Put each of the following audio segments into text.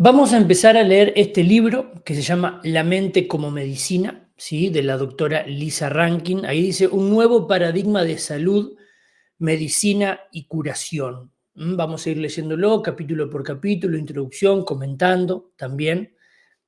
Vamos a empezar a leer este libro que se llama La mente como medicina, ¿sí? De la doctora Lisa Rankin. Ahí dice un nuevo paradigma de salud, medicina y curación. Vamos a ir leyéndolo capítulo por capítulo, introducción, comentando también.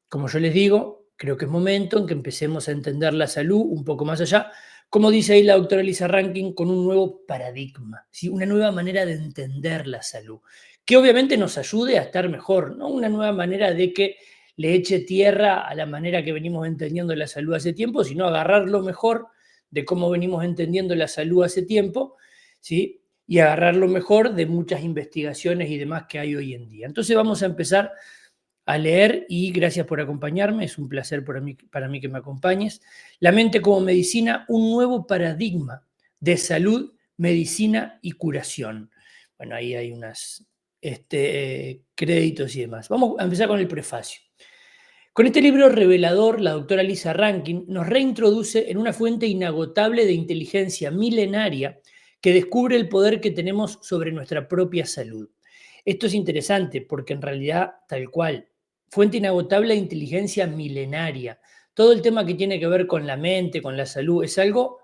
Como yo les digo, creo que es momento en que empecemos a entender la salud un poco más allá, como dice ahí la doctora Lisa Rankin, con un nuevo paradigma, ¿sí? Una nueva manera de entender la salud, que obviamente nos ayude a estar mejor, no una nueva manera de que le eche tierra a la manera que venimos entendiendo la salud hace tiempo, sino agarrar lo mejor de cómo venimos entendiendo la salud hace tiempo, ¿sí? Y agarrar lo mejor de muchas investigaciones y demás que hay hoy en día. Entonces vamos a empezar a leer y gracias por acompañarme, es un placer para mí que me acompañes. La mente como medicina, un nuevo paradigma de salud, medicina y curación. Bueno, ahí hay unos créditos y demás. Vamos a empezar con el prefacio. Con este libro revelador, la doctora Lisa Rankin nos reintroduce en una fuente inagotable de inteligencia milenaria que descubre el poder que tenemos sobre nuestra propia salud. Esto es interesante porque en realidad, tal cual, fuente inagotable de inteligencia milenaria. Todo el tema que tiene que ver con la mente, con la salud, es algo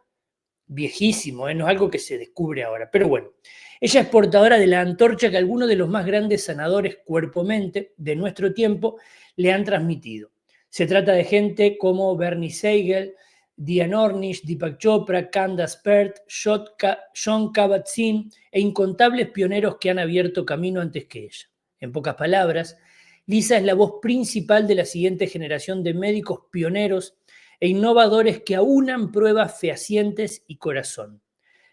viejísimo, no es algo que se descubre ahora. Pero bueno, ella es portadora de la antorcha que algunos de los más grandes sanadores cuerpo-mente de nuestro tiempo le han transmitido. Se trata de gente como Bernie Siegel, Diane Ornish, Deepak Chopra, Candace Pert, John Kabat-Zinn e incontables pioneros que han abierto camino antes que ella. En pocas palabras, Lisa es la voz principal de la siguiente generación de médicos pioneros e innovadores que aunan pruebas fehacientes y corazón.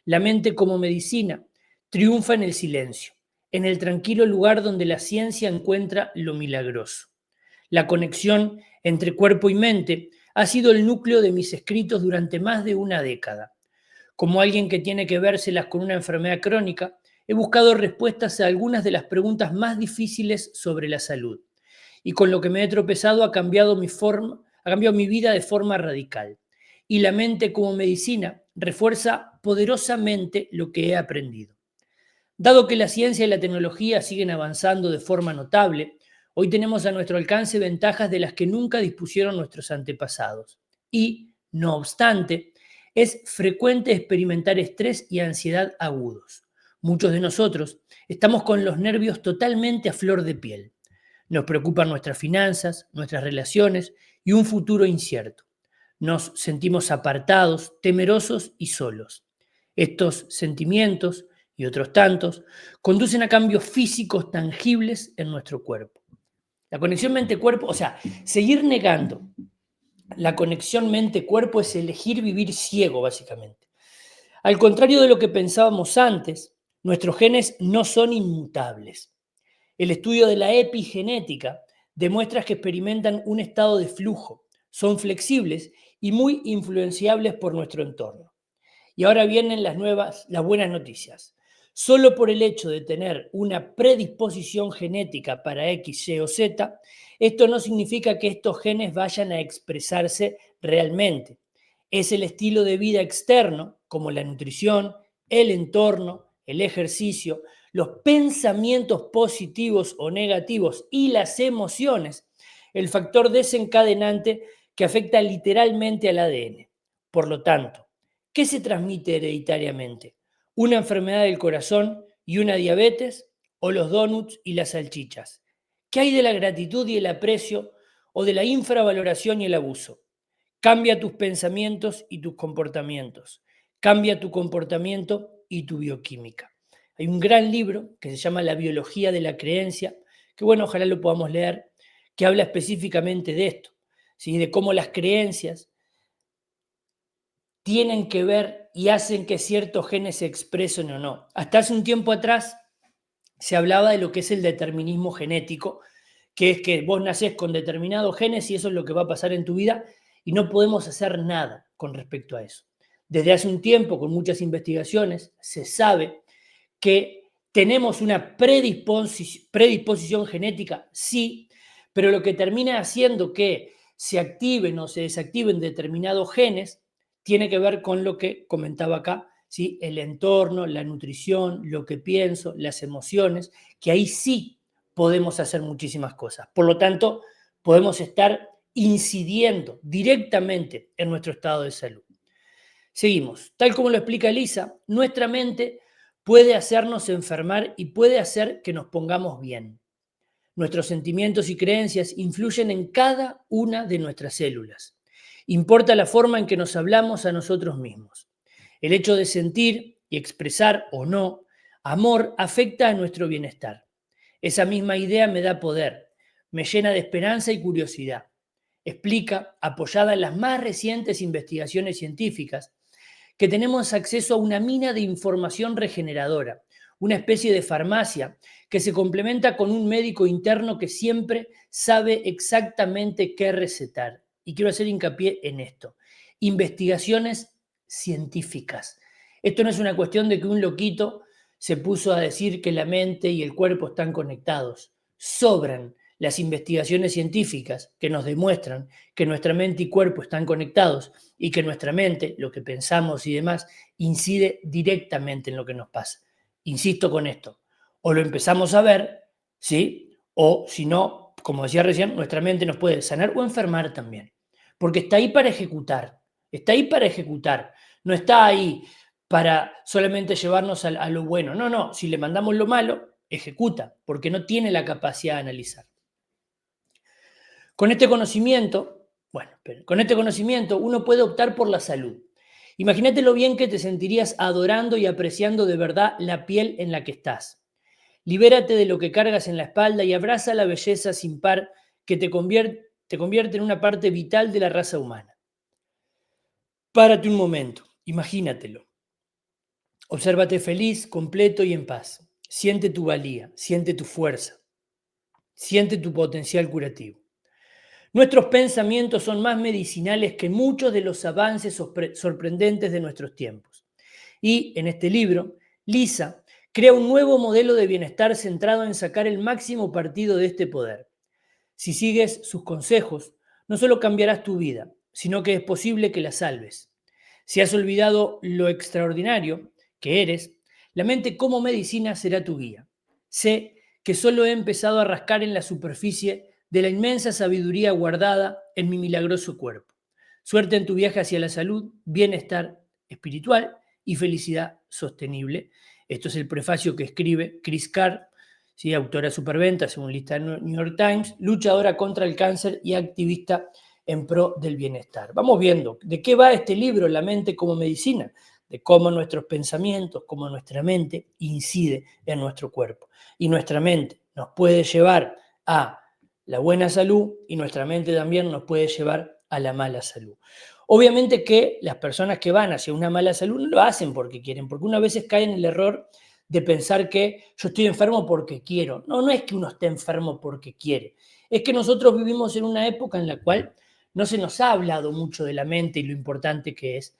La mente como medicina triunfa en el silencio, en el tranquilo lugar donde la ciencia encuentra lo milagroso. La conexión entre cuerpo y mente ha sido el núcleo de mis escritos durante más de una década. Como alguien que tiene que vérselas con una enfermedad crónica, he buscado respuestas a algunas de las preguntas más difíciles sobre la salud. Y con lo que me he tropezado ha cambiado mi vida de forma radical. Y la mente como medicina refuerza poderosamente lo que he aprendido. Dado que la ciencia y la tecnología siguen avanzando de forma notable, hoy tenemos a nuestro alcance ventajas de las que nunca dispusieron nuestros antepasados. Y, no obstante, es frecuente experimentar estrés y ansiedad agudos. Muchos de nosotros estamos con los nervios totalmente a flor de piel. Nos preocupan nuestras finanzas, nuestras relaciones y un futuro incierto. Nos sentimos apartados, temerosos y solos. Estos sentimientos y otros tantos conducen a cambios físicos tangibles en nuestro cuerpo. La conexión mente-cuerpo, o sea, seguir negando la conexión mente-cuerpo es elegir vivir ciego, básicamente. Al contrario de lo que pensábamos antes, nuestros genes no son inmutables. El estudio de la epigenética demuestra que experimentan un estado de flujo, son flexibles y muy influenciables por nuestro entorno. Y ahora vienen las buenas noticias. Solo por el hecho de tener una predisposición genética para X, Y o Z, esto no significa que estos genes vayan a expresarse realmente. Es el estilo de vida externo, como la nutrición, el entorno, el ejercicio, los pensamientos positivos o negativos y las emociones, el factor desencadenante que afecta literalmente al ADN. Por lo tanto, ¿qué se transmite hereditariamente? ¿Una enfermedad del corazón y una diabetes? ¿O los donuts y las salchichas? ¿Qué hay de la gratitud y el aprecio o de la infravaloración y el abuso? Cambia tus pensamientos y tus comportamientos. Cambia tu comportamiento y tu bioquímica. Hay un gran libro que se llama La biología de la creencia, que bueno, ojalá lo podamos leer, que habla específicamente de esto, ¿sí? De cómo las creencias tienen que ver y hacen que ciertos genes se expresen o no. Hasta hace un tiempo atrás se hablaba de lo que es el determinismo genético, que es que vos nacés con determinados genes y eso es lo que va a pasar en tu vida y no podemos hacer nada con respecto a eso. Desde hace un tiempo, con muchas investigaciones, se sabe que tenemos una predisposición genética, sí, pero lo que termina haciendo que se activen o se desactiven determinados genes tiene que ver con lo que comentaba acá, ¿sí? El entorno, la nutrición, lo que pienso, las emociones, que ahí sí podemos hacer muchísimas cosas. Por lo tanto, podemos estar incidiendo directamente en nuestro estado de salud. Seguimos. Tal como lo explica Lisa, nuestra mente puede hacernos enfermar y puede hacer que nos pongamos bien. Nuestros sentimientos y creencias influyen en cada una de nuestras células. Importa la forma en que nos hablamos a nosotros mismos. El hecho de sentir y expresar o no amor afecta a nuestro bienestar. Esa misma idea me da poder, me llena de esperanza y curiosidad. Explica, apoyada en las más recientes investigaciones científicas, que tenemos acceso a una mina de información regeneradora, una especie de farmacia que se complementa con un médico interno que siempre sabe exactamente qué recetar. Y quiero hacer hincapié en esto. Investigaciones científicas. Esto no es una cuestión de que un loquito se puso a decir que la mente y el cuerpo están conectados. Sobran las investigaciones científicas que nos demuestran que nuestra mente y cuerpo están conectados y que nuestra mente, lo que pensamos y demás, incide directamente en lo que nos pasa. Insisto con esto, o lo empezamos a ver, ¿sí? O si no, como decía recién, nuestra mente nos puede sanar o enfermar también, porque está ahí para ejecutar, no está ahí para solamente llevarnos a lo bueno. No, si le mandamos lo malo, ejecuta, porque no tiene la capacidad de analizar. Con este conocimiento uno puede optar por la salud. Imagínate lo bien que te sentirías adorando y apreciando de verdad la piel en la que estás. Libérate de lo que cargas en la espalda y abraza la belleza sin par que te convierte en una parte vital de la raza humana. Párate un momento, imagínatelo. Obsérvate feliz, completo y en paz. Siente tu valía, siente tu fuerza, siente tu potencial curativo. Nuestros pensamientos son más medicinales que muchos de los avances sorprendentes de nuestros tiempos. Y en este libro, Lisa crea un nuevo modelo de bienestar centrado en sacar el máximo partido de este poder. Si sigues sus consejos, no solo cambiarás tu vida, sino que es posible que la salves. Si has olvidado lo extraordinario que eres, la mente como medicina será tu guía. Sé que solo he empezado a rascar en la superficie de la inmensa sabiduría guardada en mi milagroso cuerpo. Suerte en tu viaje hacia la salud, bienestar espiritual y felicidad sostenible. Esto es el prefacio que escribe Chris Carr, ¿sí? Autora superventa según lista del New York Times, luchadora contra el cáncer y activista en pro del bienestar. Vamos viendo de qué va este libro, La mente como medicina, de cómo nuestros pensamientos, cómo nuestra mente incide en nuestro cuerpo. Y nuestra mente nos puede llevar a la buena salud y nuestra mente también nos puede llevar a la mala salud. Obviamente que las personas que van hacia una mala salud no lo hacen porque quieren, porque uno a veces cae en el error de pensar que yo estoy enfermo porque quiero. No es que uno esté enfermo porque quiere. Es que nosotros vivimos en una época en la cual no se nos ha hablado mucho de la mente y lo importante que es.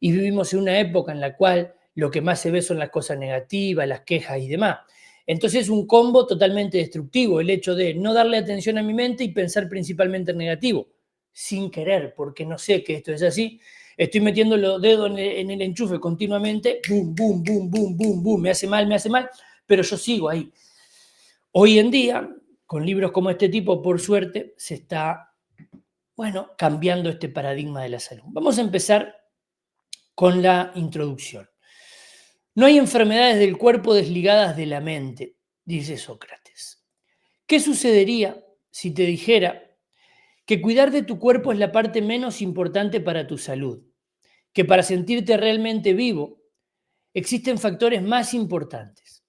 Y vivimos en una época en la cual lo que más se ve son las cosas negativas, las quejas y demás. Entonces es un combo totalmente destructivo el hecho de no darle atención a mi mente y pensar principalmente en negativo, sin querer, porque no sé que esto es así. Estoy metiendo los dedos en el enchufe continuamente, boom, boom, boom, boom, boom, boom, me hace mal, pero yo sigo ahí. Hoy en día, con libros como este tipo, por suerte, se está, cambiando este paradigma de la salud. Vamos a empezar con la introducción. No hay enfermedades del cuerpo desligadas de la mente, dice Sócrates. ¿Qué sucedería si te dijera que cuidar de tu cuerpo es la parte menos importante para tu salud? Que para sentirte realmente vivo existen factores más importantes.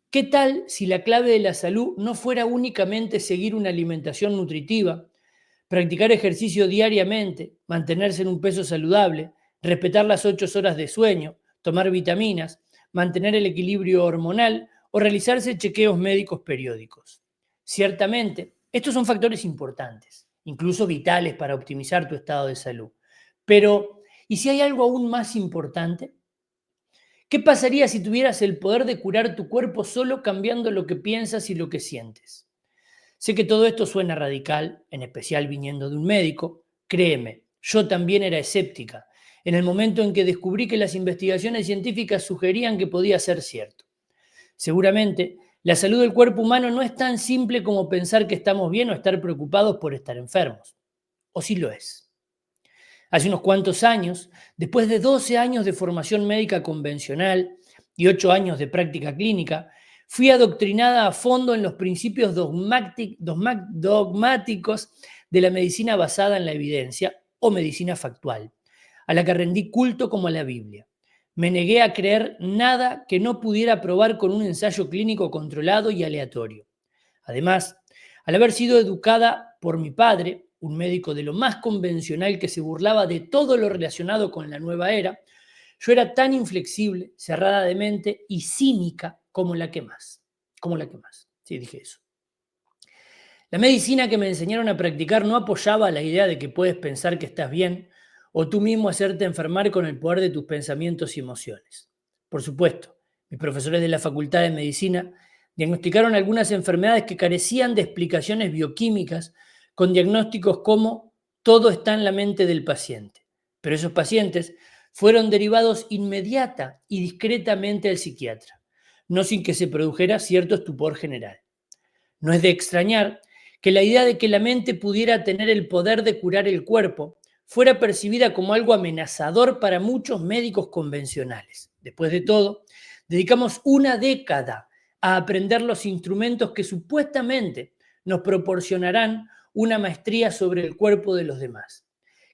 ¿Qué tal si la clave de la salud no fuera únicamente seguir una alimentación nutritiva, practicar ejercicio diariamente, mantenerse en un peso saludable, respetar las 8 horas de sueño, tomar vitaminas, mantener el equilibrio hormonal o realizarse chequeos médicos periódicos? Ciertamente, estos son factores importantes, incluso vitales para optimizar tu estado de salud. Pero, ¿y si hay algo aún más importante? ¿Qué pasaría si tuvieras el poder de curar tu cuerpo solo cambiando lo que piensas y lo que sientes? Sé que todo esto suena radical, en especial viniendo de un médico. Créeme, yo también era escéptica en el momento en que descubrí que las investigaciones científicas sugerían que podía ser cierto. Seguramente La salud del cuerpo humano no es tan simple como pensar que estamos bien o estar preocupados por estar enfermos. ¿O sí lo es? Hace unos cuantos años, después de 12 años de formación médica convencional y 8 años de práctica clínica, fui adoctrinada a fondo en los principios dogmáticos de la medicina basada en la evidencia o medicina factual, a la que rendí culto como a la Biblia. Me negué a creer nada que no pudiera probar con un ensayo clínico controlado y aleatorio. Además, al haber sido educada por mi padre, un médico de lo más convencional que se burlaba de todo lo relacionado con la nueva era, yo era tan inflexible, cerrada de mente y cínica como la que más. Como la que más. Sí, dije eso. La medicina que me enseñaron a practicar no apoyaba la idea de que puedes pensar que estás bien o tú mismo hacerte enfermar con el poder de tus pensamientos y emociones. Por supuesto, mis profesores de la Facultad de Medicina diagnosticaron algunas enfermedades que carecían de explicaciones bioquímicas con diagnósticos como todo está en la mente del paciente. Pero esos pacientes fueron derivados inmediata y discretamente al psiquiatra, no sin que se produjera cierto estupor general. No es de extrañar que la idea de que la mente pudiera tener el poder de curar el cuerpo fuera percibida como algo amenazador para muchos médicos convencionales. Después de todo, dedicamos una década a aprender los instrumentos que supuestamente nos proporcionarán una maestría sobre el cuerpo de los demás.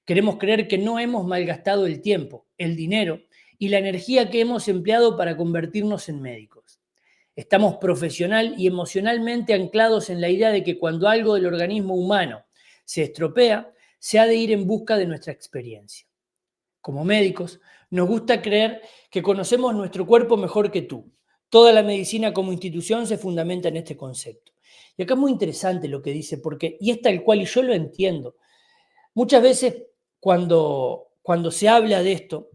Queremos creer que no hemos malgastado el tiempo, el dinero y la energía que hemos empleado para convertirnos en médicos. Estamos profesional y emocionalmente anclados en la idea de que cuando algo del organismo humano se estropea, se ha de ir en busca de nuestra experiencia. Como médicos, nos gusta creer que conocemos nuestro cuerpo mejor que tú. Toda la medicina como institución se fundamenta en este concepto. Y acá es muy interesante lo que dice, porque, y es tal cual, y yo lo entiendo. Muchas veces cuando se habla de esto,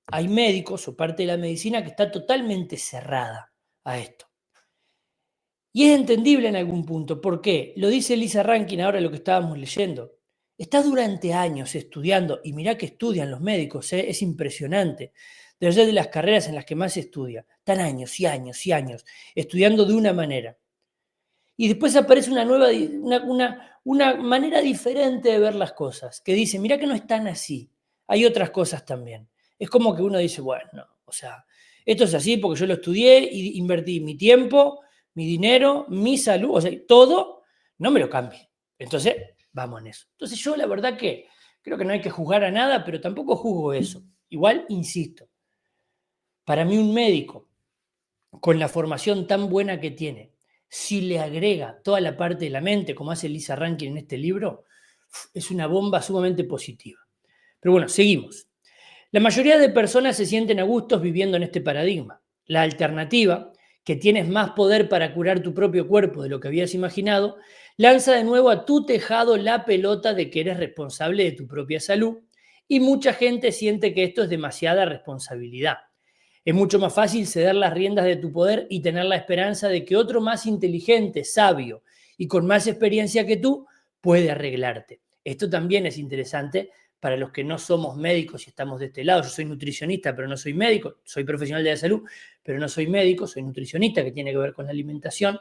hay médicos o parte de la medicina que está totalmente cerrada a esto. Y es entendible en algún punto. ¿Por qué? Lo dice Lisa Rankin ahora lo que estábamos leyendo. Está durante años estudiando, y mirá que estudian los médicos, es impresionante. Debe ser de las carreras en las que más se estudia. Están años y años y años estudiando de una manera. Y después aparece una nueva, una manera diferente de ver las cosas, que dice, mirá que no es tan así, hay otras cosas también. Es como que uno dice, bueno, no, o sea, esto es así porque yo lo estudié y invertí mi tiempo, mi dinero, mi salud, o sea, todo, no me lo cambie. Entonces, vamos en eso. Entonces yo la verdad que creo que no hay que juzgar a nada, pero tampoco juzgo eso. Igual, insisto, para mí un médico con la formación tan buena que tiene, si le agrega toda la parte de la mente, como hace Lisa Rankin en este libro, es una bomba sumamente positiva. Pero bueno, seguimos. La mayoría de personas se sienten a gustos viviendo en este paradigma. La alternativa, que tienes más poder para curar tu propio cuerpo de lo que habías imaginado, lanza de nuevo a tu tejado la pelota de que eres responsable de tu propia salud y mucha gente siente que esto es demasiada responsabilidad. Es mucho más fácil ceder las riendas de tu poder y tener la esperanza de que otro más inteligente, sabio y con más experiencia que tú puede arreglarte. Esto también es interesante para los que no somos médicos y estamos de este lado. Yo soy nutricionista, pero no soy médico. Soy profesional de la salud, pero no soy médico. Soy nutricionista, que tiene que ver con la alimentación.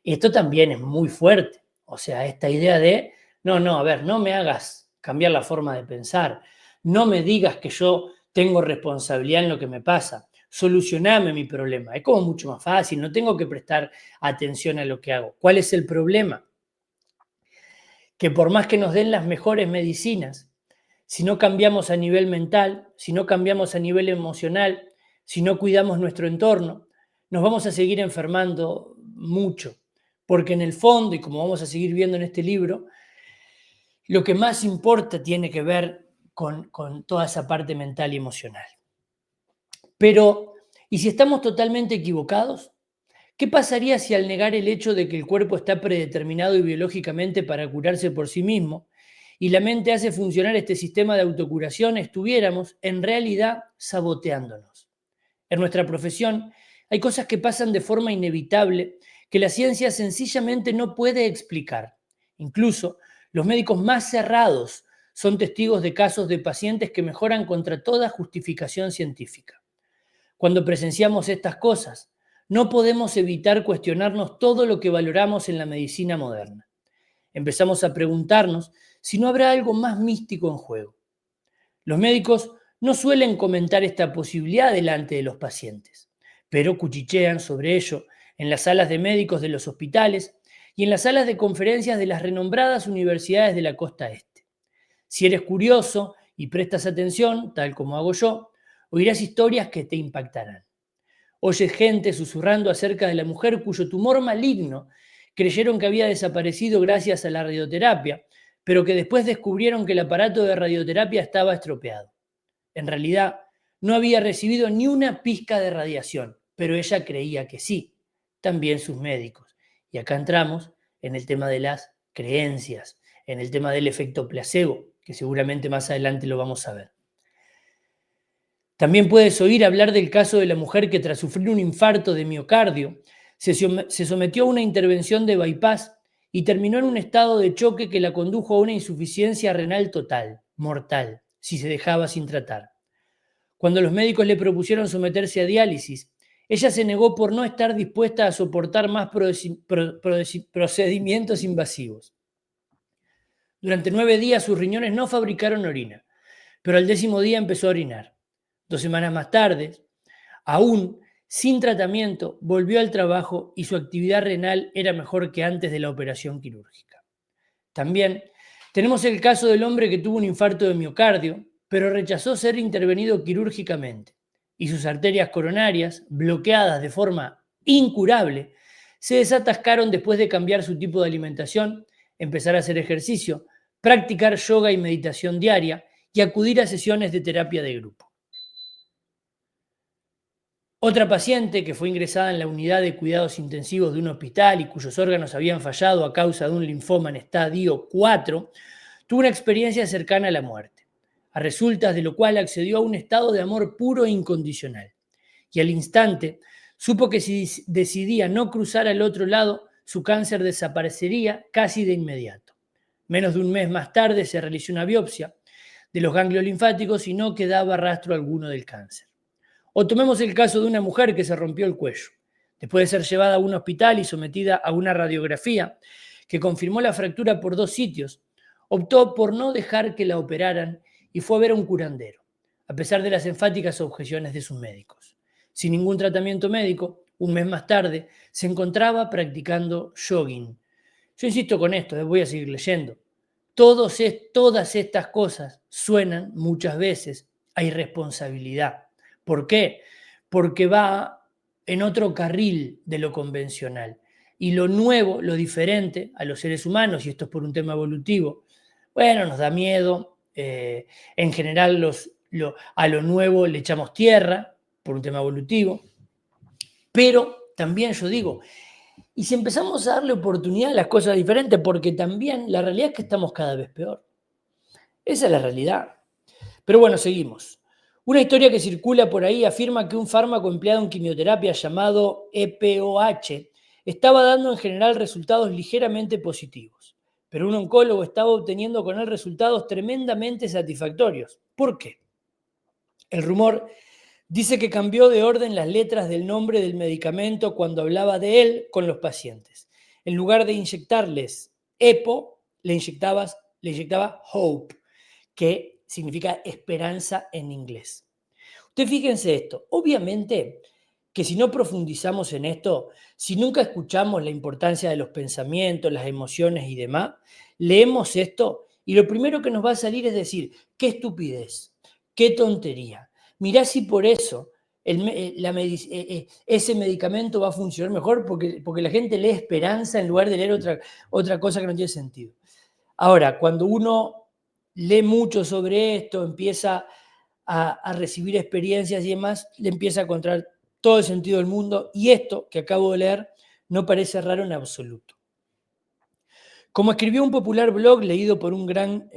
Esto también es muy fuerte. O sea, esta idea de, no, a ver, no me hagas cambiar la forma de pensar. No me digas que yo tengo responsabilidad en lo que me pasa. Solucioname mi problema. Es como mucho más fácil. No tengo que prestar atención a lo que hago. ¿Cuál es el problema? Que por más que nos den las mejores medicinas, si no cambiamos a nivel mental, si no cambiamos a nivel emocional, si no cuidamos nuestro entorno, nos vamos a seguir enfermando mucho. Porque en el fondo, y como vamos a seguir viendo en este libro, lo que más importa tiene que ver con toda esa parte mental y emocional. Pero, ¿y si estamos totalmente equivocados? ¿Qué pasaría si al negar el hecho de que el cuerpo está predeterminado y biológicamente para curarse por sí mismo y la mente hace funcionar este sistema de autocuración, estuviéramos en realidad saboteándonos? En nuestra profesión hay cosas que pasan de forma inevitable que la ciencia sencillamente no puede explicar. Incluso los médicos más cerrados son testigos de casos de pacientes que mejoran contra toda justificación científica. Cuando presenciamos estas cosas, no podemos evitar cuestionarnos todo lo que valoramos en la medicina moderna. Empezamos a preguntarnos si no habrá algo más místico en juego. Los médicos no suelen comentar esta posibilidad delante de los pacientes, pero cuchichean sobre ello en las salas de médicos de los hospitales y en las salas de conferencias de las renombradas universidades de la costa este. Si eres curioso y prestas atención, tal como hago yo, oirás historias que te impactarán. Oyes gente susurrando acerca de la mujer cuyo tumor maligno creyeron que había desaparecido gracias a la radioterapia, pero que después descubrieron que el aparato de radioterapia estaba estropeado. En realidad, no había recibido ni una pizca de radiación, pero ella creía que sí, también sus médicos. Y acá entramos en el tema de las creencias, en el tema del efecto placebo, que seguramente más adelante lo vamos a ver. También puedes oír hablar del caso de la mujer que tras sufrir un infarto de miocardio se sometió a una intervención de bypass y terminó en un estado de choque que la condujo a una insuficiencia renal total, mortal, si se dejaba sin tratar. Cuando los médicos le propusieron someterse a diálisis, ella se negó por no estar dispuesta a soportar más procedimientos invasivos. Durante 9 días sus riñones no fabricaron orina, pero al 10º día empezó a orinar. 2 semanas más tarde, aún sin tratamiento, volvió al trabajo y su actividad renal era mejor que antes de la operación quirúrgica. También tenemos el caso del hombre que tuvo un infarto de miocardio, pero rechazó ser intervenido quirúrgicamente y sus arterias coronarias, bloqueadas de forma incurable, se desatascaron después de cambiar su tipo de alimentación, empezar a hacer ejercicio, practicar yoga y meditación diaria y acudir a sesiones de terapia de grupo. Otra paciente que fue ingresada en la unidad de cuidados intensivos de un hospital y cuyos órganos habían fallado a causa de un linfoma en estadio 4, tuvo una experiencia cercana a la muerte, a resultas de lo cual accedió a un estado de amor puro e incondicional. Y al instante supo que si decidía no cruzar al otro lado, su cáncer desaparecería casi de inmediato. Menos de un mes más tarde se realizó una biopsia de los ganglios linfáticos y no quedaba rastro alguno del cáncer. O tomemos el caso de una mujer que se rompió el cuello. Después de ser llevada a un hospital y sometida a una radiografía que confirmó la fractura por 2 sitios, optó por no dejar que la operaran y fue a ver a un curandero, a pesar de las enfáticas objeciones de sus médicos. Sin ningún tratamiento médico, un mes más tarde, se encontraba practicando jogging. Yo insisto con esto, voy a seguir leyendo. Todas estas cosas suenan muchas veces a irresponsabilidad. ¿Por qué? Porque va en otro carril de lo convencional. Y lo nuevo, lo diferente a los seres humanos, y esto es por un tema evolutivo, bueno, nos da miedo. En general a lo nuevo le echamos tierra por un tema evolutivo. Pero también yo digo, y si empezamos a darle oportunidad a las cosas diferentes, porque también la realidad es que estamos cada vez peor. Esa es la realidad. Pero bueno, seguimos. Una historia que circula por ahí afirma que un fármaco empleado en quimioterapia llamado EPOH estaba dando en general resultados ligeramente positivos, pero un oncólogo estaba obteniendo con él resultados tremendamente satisfactorios. ¿Por qué? El rumor dice que cambió de orden las letras del nombre del medicamento cuando hablaba de él con los pacientes. En lugar de inyectarles EPO, le inyectaba HOPE, que significa esperanza en inglés. Ustedes fíjense esto, obviamente que si no profundizamos en esto, si nunca escuchamos la importancia de los pensamientos, las emociones y demás, leemos esto y lo primero que nos va a salir es decir, qué estupidez, qué tontería. Mirá si por eso ese medicamento va a funcionar mejor porque la gente lee esperanza en lugar de leer otra cosa que no tiene sentido. Ahora, cuando uno lee mucho sobre esto, empieza a recibir experiencias y demás, le empieza a encontrar todo el sentido del mundo y esto que acabo de leer no parece raro en absoluto. Como escribió un popular blog leído por un gran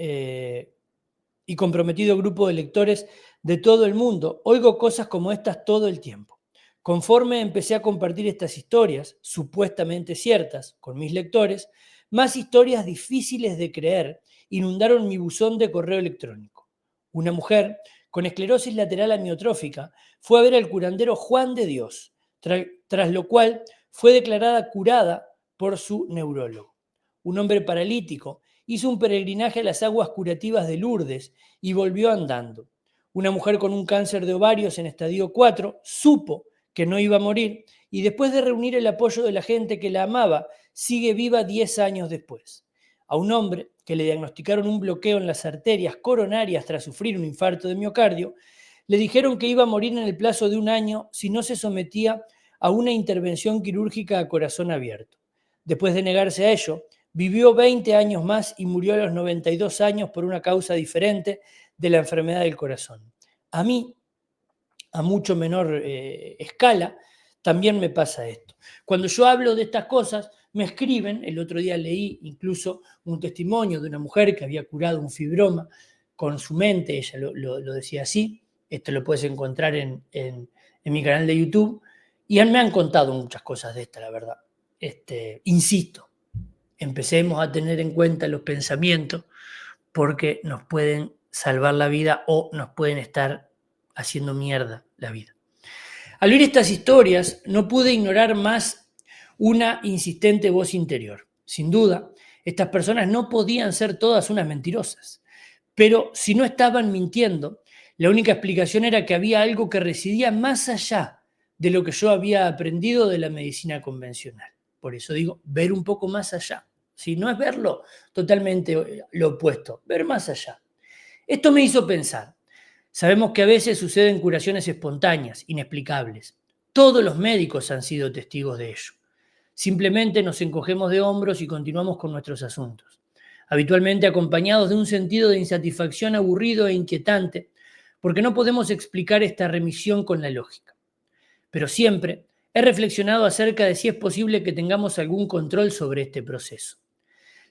y comprometido grupo de lectores de todo el mundo, oigo cosas como estas todo el tiempo. Conforme empecé a compartir estas historias, supuestamente ciertas, con mis lectores, más historias difíciles de creer inundaron mi buzón de correo electrónico. Una mujer con esclerosis lateral amiotrófica fue a ver al curandero Juan de Dios, tras lo cual fue declarada curada por su neurólogo. Un hombre paralítico hizo un peregrinaje a las aguas curativas de Lourdes y volvió andando. Una mujer con un cáncer de ovarios en estadio 4 supo que no iba a morir y después de reunir el apoyo de la gente que la amaba, sigue viva 10 años después. A un hombre que le diagnosticaron un bloqueo en las arterias coronarias tras sufrir un infarto de miocardio, le dijeron que iba a morir en el plazo de un año si no se sometía a una intervención quirúrgica a corazón abierto. Después de negarse a ello, vivió 20 años más y murió a los 92 años por una causa diferente de la enfermedad del corazón. A mí, a mucho menor escala, también me pasa esto. Cuando yo hablo de estas cosas, me escriben, el otro día leí incluso un testimonio de una mujer que había curado un fibroma con su mente, ella lo decía así, esto lo puedes encontrar en mi canal de YouTube, y me han contado muchas cosas de esta, la verdad. Insisto, empecemos a tener en cuenta los pensamientos porque nos pueden salvar la vida o nos pueden estar haciendo mierda la vida. Al oír estas historias, no pude ignorar más una insistente voz interior. Sin duda, estas personas no podían ser todas unas mentirosas, pero si no estaban mintiendo, la única explicación era que había algo que residía más allá de lo que yo había aprendido de la medicina convencional. Por eso digo, ver un poco más allá. Si no es verlo totalmente lo opuesto, ver más allá. Esto me hizo pensar. Sabemos que a veces suceden curaciones espontáneas, inexplicables. Todos los médicos han sido testigos de ello. Simplemente nos encogemos de hombros y continuamos con nuestros asuntos, habitualmente acompañados de un sentido de insatisfacción aburrido e inquietante, porque no podemos explicar esta remisión con la lógica. Pero siempre he reflexionado acerca de si es posible que tengamos algún control sobre este proceso.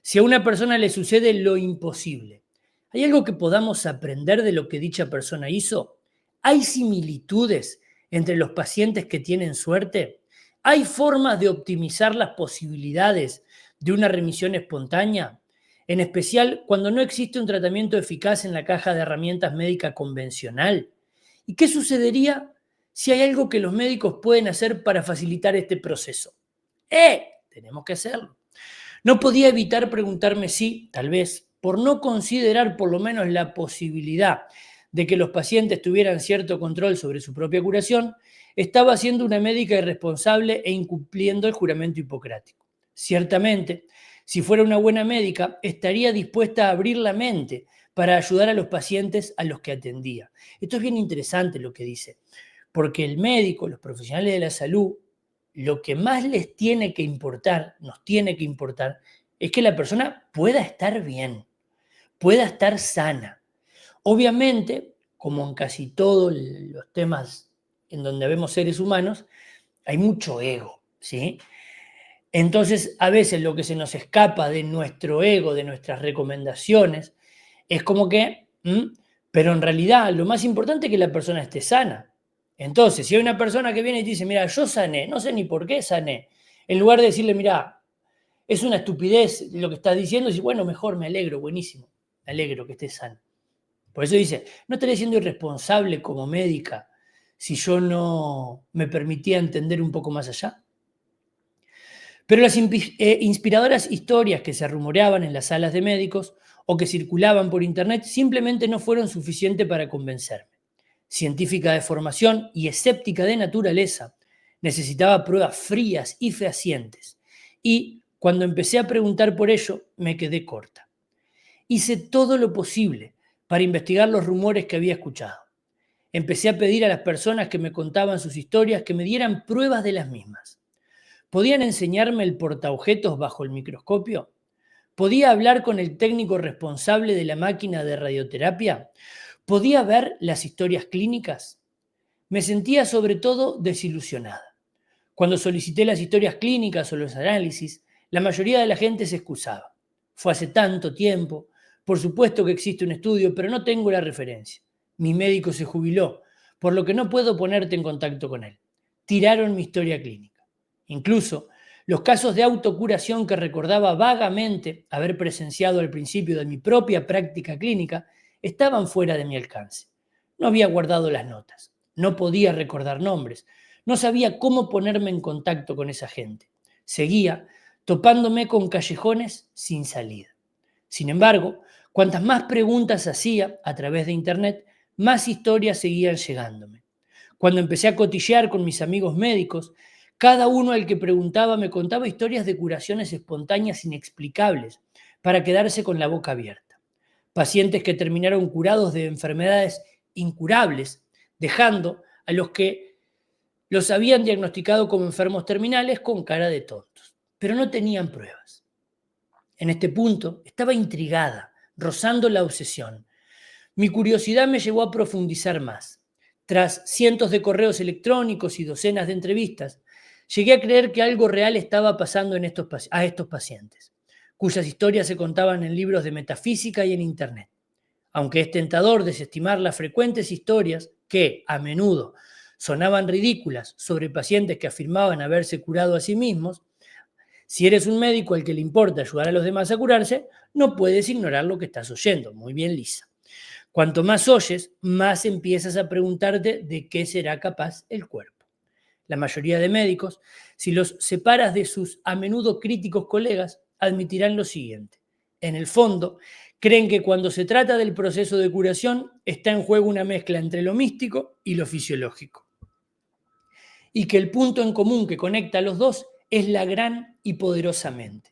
Si a una persona le sucede lo imposible, ¿hay algo que podamos aprender de lo que dicha persona hizo? ¿Hay similitudes entre los pacientes que tienen suerte? ¿Hay formas de optimizar las posibilidades de una remisión espontánea? En especial cuando no existe un tratamiento eficaz en la caja de herramientas médica convencional. ¿Y qué sucedería si hay algo que los médicos pueden hacer para facilitar este proceso? Tenemos que hacerlo. No podía evitar preguntarme si, tal vez, por no considerar por lo menos la posibilidad de que los pacientes tuvieran cierto control sobre su propia curación, estaba siendo una médica irresponsable e incumpliendo el juramento hipocrático. Ciertamente, si fuera una buena médica, estaría dispuesta a abrir la mente para ayudar a los pacientes a los que atendía. Esto es bien interesante lo que dice, porque el médico, los profesionales de la salud, lo que más les tiene que importar, nos tiene que importar, es que la persona pueda estar bien, pueda estar sana. Obviamente, como en casi todos los temas en donde vemos seres humanos, hay mucho ego, ¿sí? Entonces, a veces lo que se nos escapa de nuestro ego, de nuestras recomendaciones, es como que, pero en realidad lo más importante es que la persona esté sana. Entonces, si hay una persona que viene y te dice, mira, yo sané, no sé ni por qué sané, en lugar de decirle, mira, es una estupidez lo que estás diciendo, y bueno, mejor, me alegro, buenísimo, me alegro que estés sano. Por eso dice, no estaría siendo irresponsable como médica si yo no me permitía entender un poco más allá. Pero las inspiradoras historias que se rumoreaban en las salas de médicos o que circulaban por internet simplemente no fueron suficientes para convencerme. Científica de formación y escéptica de naturaleza, necesitaba pruebas frías y fehacientes. Y cuando empecé a preguntar por ello, me quedé corta. Hice todo lo posible para investigar los rumores que había escuchado. Empecé a pedir a las personas que me contaban sus historias que me dieran pruebas de las mismas. ¿Podían enseñarme el portaobjetos bajo el microscopio? ¿Podía hablar con el técnico responsable de la máquina de radioterapia? ¿Podía ver las historias clínicas? Me sentía sobre todo desilusionada. Cuando solicité las historias clínicas o los análisis, la mayoría de la gente se excusaba. Fue hace tanto tiempo, por supuesto que existe un estudio, pero no tengo la referencia. Mi médico se jubiló, por lo que no puedo ponerte en contacto con él. Tiraron mi historia clínica. Incluso los casos de autocuración que recordaba vagamente haber presenciado al principio de mi propia práctica clínica estaban fuera de mi alcance. No había guardado las notas, no podía recordar nombres, No sabía cómo ponerme en contacto con esa gente. Seguía topándome con callejones sin salida. Sin embargo, cuantas más preguntas hacía a través de Internet, más historias seguían llegándome. Cuando empecé a cotillear con mis amigos médicos, cada uno al que preguntaba me contaba historias de curaciones espontáneas inexplicables para quedarse con la boca abierta. Pacientes que terminaron curados de enfermedades incurables, dejando a los que los habían diagnosticado como enfermos terminales con cara de tontos, pero no tenían pruebas. En este punto estaba intrigada, rozando la obsesión. Mi curiosidad me llevó a profundizar más. Tras cientos de correos electrónicos y docenas de entrevistas, llegué a creer que algo real estaba pasando a estos pacientes, cuyas historias se contaban en libros de metafísica y en Internet. Aunque es tentador desestimar las frecuentes historias que, a menudo, sonaban ridículas sobre pacientes que afirmaban haberse curado a sí mismos, si eres un médico al que le importa ayudar a los demás a curarse, no puedes ignorar lo que estás oyendo. Muy bien, Lisa. Cuanto más oyes, más empiezas a preguntarte de qué será capaz el cuerpo. La mayoría de médicos, si los separas de sus a menudo críticos colegas, admitirán lo siguiente. En el fondo, creen que cuando se trata del proceso de curación, está en juego una mezcla entre lo místico y lo fisiológico. Y que el punto en común que conecta a los dos es la gran y poderosa mente.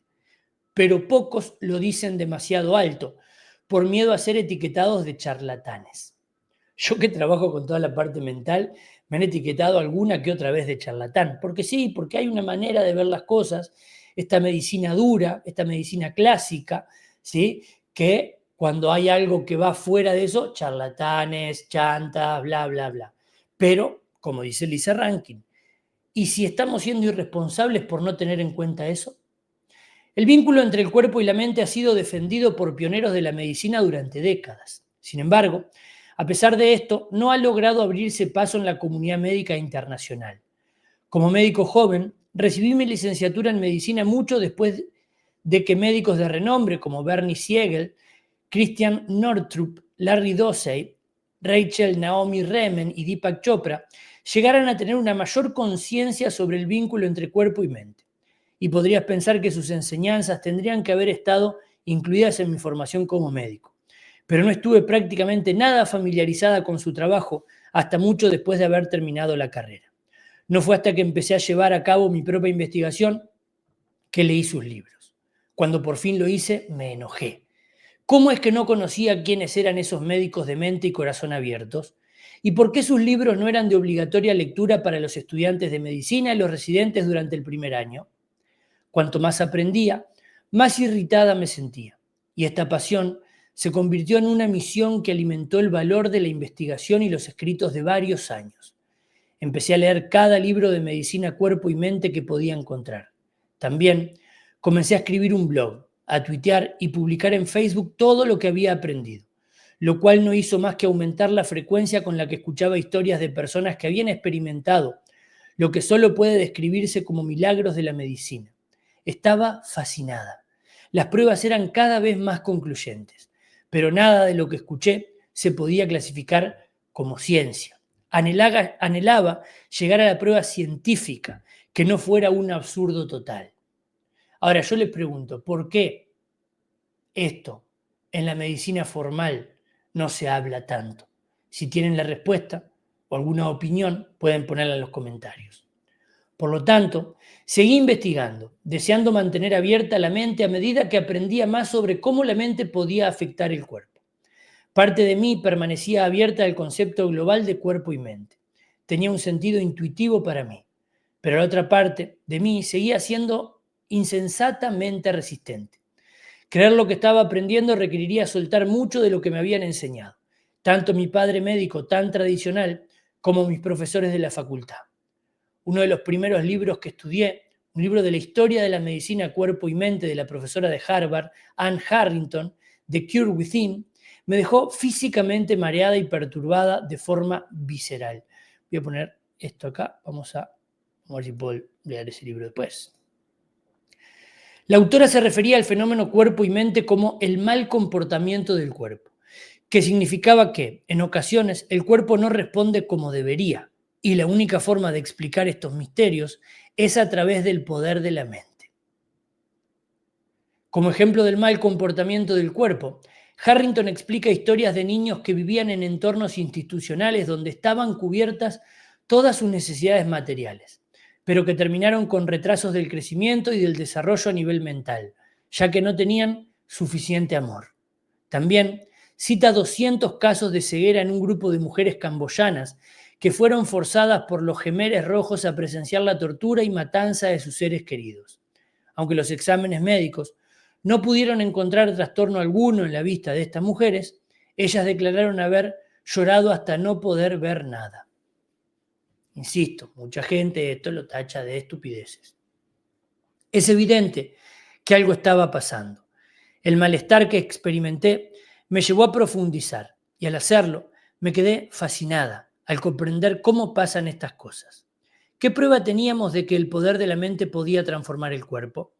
Pero pocos lo dicen demasiado alto, por miedo a ser etiquetados de charlatanes. Yo que trabajo con toda la parte mental, me han etiquetado alguna que otra vez de charlatán, porque sí, porque hay una manera de ver las cosas, esta medicina dura, esta medicina clásica, ¿sí? Que cuando hay algo que va fuera de eso, charlatanes, chantas, bla, bla, bla. Pero, como dice Lisa Rankin, ¿y si estamos siendo irresponsables por no tener en cuenta eso? El vínculo entre el cuerpo y la mente ha sido defendido por pioneros de la medicina durante décadas. Sin embargo, a pesar de esto, no ha logrado abrirse paso en la comunidad médica internacional. Como médico joven, recibí mi licenciatura en medicina mucho después de que médicos de renombre como Bernie Siegel, Christian Northrup, Larry Dossey, Rachel Naomi Remen y Deepak Chopra llegaran a tener una mayor conciencia sobre el vínculo entre cuerpo y mente. Y podrías pensar que sus enseñanzas tendrían que haber estado incluidas en mi formación como médico. Pero no estuve prácticamente nada familiarizada con su trabajo hasta mucho después de haber terminado la carrera. No fue hasta que empecé a llevar a cabo mi propia investigación que leí sus libros. Cuando por fin lo hice, me enojé. ¿Cómo es que no conocía quiénes eran esos médicos de mente y corazón abiertos? ¿Y por qué sus libros no eran de obligatoria lectura para los estudiantes de medicina y los residentes durante el primer año? Cuanto más aprendía, más irritada me sentía. Y esta pasión se convirtió en una misión que alimentó el valor de la investigación y los escritos de varios años. Empecé a leer cada libro de medicina, cuerpo y mente que podía encontrar. También comencé a escribir un blog, a tuitear y publicar en Facebook todo lo que había aprendido, lo cual no hizo más que aumentar la frecuencia con la que escuchaba historias de personas que habían experimentado lo que solo puede describirse como milagros de la medicina. Estaba fascinada. Las pruebas eran cada vez más concluyentes, pero nada de lo que escuché se podía clasificar como ciencia. Anhelaba llegar a la prueba científica, que no fuera un absurdo total. Ahora yo les pregunto, ¿por qué esto en la medicina formal no se habla tanto? Si tienen la respuesta o alguna opinión, pueden ponerla en los comentarios. Por lo tanto, seguí investigando, deseando mantener abierta la mente a medida que aprendía más sobre cómo la mente podía afectar el cuerpo. Parte de mí permanecía abierta al concepto global de cuerpo y mente. Tenía un sentido intuitivo para mí, pero la otra parte de mí seguía siendo insensatamente resistente. Creer lo que estaba aprendiendo requeriría soltar mucho de lo que me habían enseñado, tanto mi padre médico tan tradicional como mis profesores de la facultad. Uno de los primeros libros que estudié, un libro de la historia de la medicina, cuerpo y mente de la profesora de Harvard, Anne Harrington, The Cure Within, me dejó físicamente mareada y perturbada de forma visceral. Voy a poner esto acá, vamos a ver si puedo leer ese libro después. La autora se refería al fenómeno cuerpo y mente como el mal comportamiento del cuerpo, que significaba que, en ocasiones, el cuerpo no responde como debería, Y la única forma de explicar estos misterios es a través del poder de la mente. Como ejemplo del mal comportamiento del cuerpo, Harrington explica historias de niños que vivían en entornos institucionales donde estaban cubiertas todas sus necesidades materiales, pero que terminaron con retrasos del crecimiento y del desarrollo a nivel mental, ya que no tenían suficiente amor. También cita 200 casos de ceguera en un grupo de mujeres camboyanas que fueron forzadas por los Jemeres Rojos a presenciar la tortura y matanza de sus seres queridos. Aunque los exámenes médicos no pudieron encontrar trastorno alguno en la vista de estas mujeres, ellas declararon haber llorado hasta no poder ver nada. Insisto, mucha gente esto lo tacha de estupideces. Es evidente que algo estaba pasando. El malestar que experimenté me llevó a profundizar y al hacerlo me quedé fascinada al comprender cómo pasan estas cosas. ¿Qué prueba teníamos de que el poder de la mente podía transformar el cuerpo?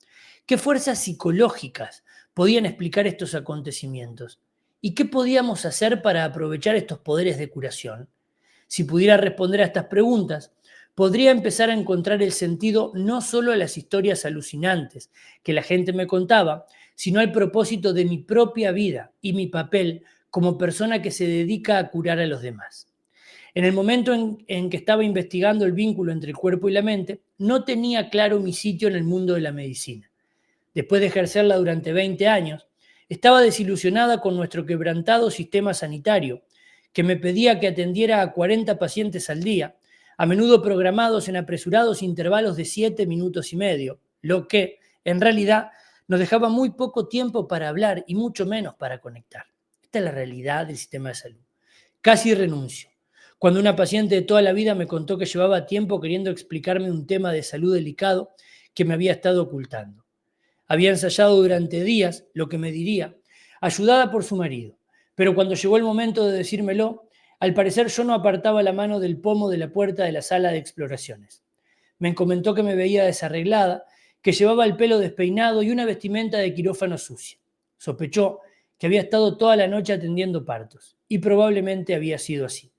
¿Qué fuerzas psicológicas podían explicar estos acontecimientos? ¿Y qué podíamos hacer para aprovechar estos poderes de curación? Si pudiera responder a estas preguntas, podría empezar a encontrar el sentido no solo a las historias alucinantes que la gente me contaba, sino al propósito de mi propia vida y mi papel como persona que se dedica a curar a los demás. En el momento en que estaba investigando el vínculo entre el cuerpo y la mente, no tenía claro mi sitio en el mundo de la medicina. Después de ejercerla durante 20 años, estaba desilusionada con nuestro quebrantado sistema sanitario, que me pedía que atendiera a 40 pacientes al día, a menudo programados en apresurados intervalos de 7 minutos y medio, lo que, en realidad, nos dejaba muy poco tiempo para hablar y mucho menos para conectar. Esta es la realidad del sistema de salud. Casi renuncio. Cuando una paciente de toda la vida me contó que llevaba tiempo queriendo explicarme un tema de salud delicado que me había estado ocultando. Había ensayado durante días lo que me diría, ayudada por su marido, pero cuando llegó el momento de decírmelo, al parecer yo no apartaba la mano del pomo de la puerta de la sala de exploraciones. Me comentó que me veía desarreglada, que llevaba el pelo despeinado y una vestimenta de quirófano sucia. Sospechó que había estado toda la noche atendiendo partos, y probablemente había sido así.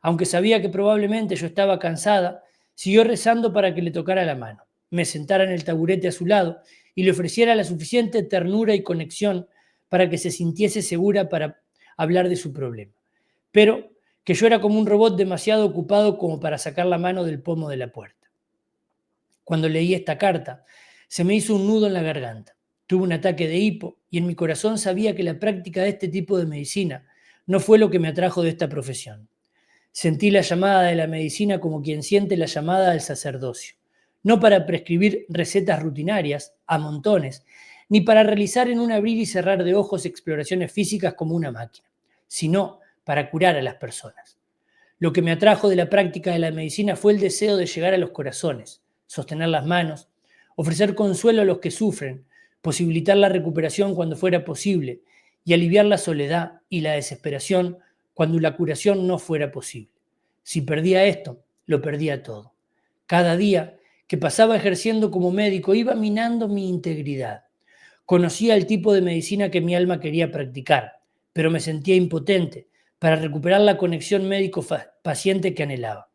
Aunque sabía que probablemente yo estaba cansada, siguió rezando para que le tocara la mano, me sentara en el taburete a su lado y le ofreciera la suficiente ternura y conexión para que se sintiese segura para hablar de su problema. Pero que yo era como un robot demasiado ocupado como para sacar la mano del pomo de la puerta. Cuando leí esta carta, se me hizo un nudo en la garganta. Tuve un ataque de hipo y en mi corazón sabía que la práctica de este tipo de medicina no fue lo que me atrajo de esta profesión. Sentí la llamada de la medicina como quien siente la llamada del sacerdocio, no para prescribir recetas rutinarias a montones, ni para realizar en un abrir y cerrar de ojos exploraciones físicas como una máquina, sino para curar a las personas. Lo que me atrajo de la práctica de la medicina fue el deseo de llegar a los corazones, sostener las manos, ofrecer consuelo a los que sufren, posibilitar la recuperación cuando fuera posible y aliviar la soledad y la desesperación cuando la curación no fuera posible. Si perdía esto, lo perdía todo. Cada día que pasaba ejerciendo como médico iba minando mi integridad. Conocía el tipo de medicina que mi alma quería practicar, pero me sentía impotente para recuperar la conexión médico-paciente que anhelaba.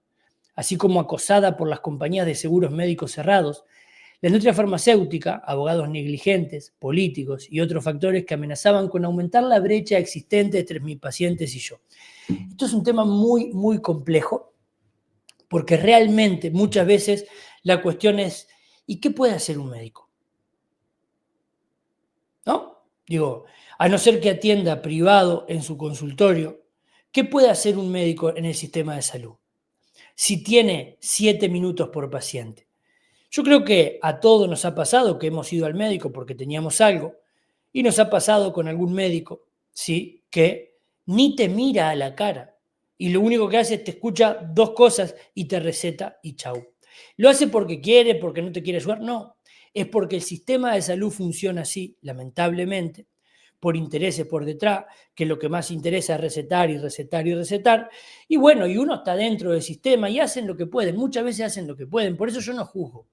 Así como acosada por las compañías de seguros médicos cerrados, la industria farmacéutica, abogados negligentes, políticos y otros factores que amenazaban con aumentar la brecha existente entre mis pacientes y yo. Esto es un tema muy, muy complejo, porque realmente muchas veces la cuestión es, ¿y qué puede hacer un médico? ¿No? Digo, a no ser que atienda privado en su consultorio, ¿qué puede hacer un médico en el sistema de salud? Si tiene 7 minutos por paciente. Yo creo que a todos nos ha pasado que hemos ido al médico porque teníamos algo y nos ha pasado con algún médico, ¿sí? Que ni te mira a la cara y lo único que hace es te escucha 2 cosas y te receta y chau. ¿Lo hace porque quiere, porque no te quiere ayudar? No, es porque el sistema de salud funciona así, lamentablemente, por intereses por detrás, que lo que más interesa es recetar y recetar y recetar. Y bueno, y uno está dentro del sistema y hacen lo que pueden, muchas veces hacen lo que pueden, por eso yo no juzgo.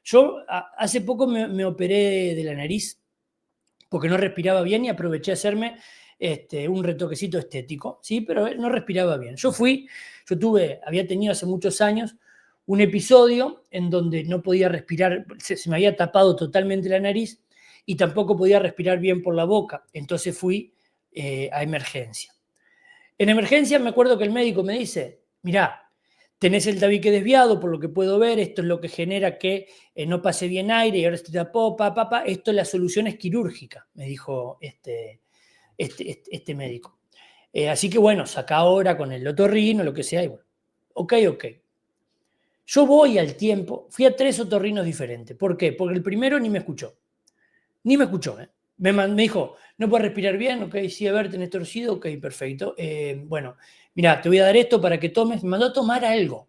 Yo hace poco me operé de la nariz porque no respiraba bien y aproveché a hacerme un retoquecito estético, ¿sí? Pero no respiraba bien. Había tenido hace muchos años un episodio en donde no podía respirar, se me había tapado totalmente la nariz y tampoco podía respirar bien por la boca. Entonces fui a emergencia. En emergencia me acuerdo que el médico me dice, mirá, tenés el tabique desviado, por lo que puedo ver, esto es lo que genera que no pase bien aire y ahora se te tapó, esto la solución es quirúrgica, me dijo este médico. Así que bueno, saca ahora con el otorrino, lo que sea, y bueno, ok. Yo voy al tiempo, fui a 3 otorrinos diferentes. ¿Por qué? Porque el primero ni me escuchó. Ni me escuchó, ¿eh? Me dijo, no puedes respirar bien, ok, sí, a ver, tenés torcido, ok, perfecto. Bueno, mira, te voy a dar esto para que tomes. Me mandó a tomar algo.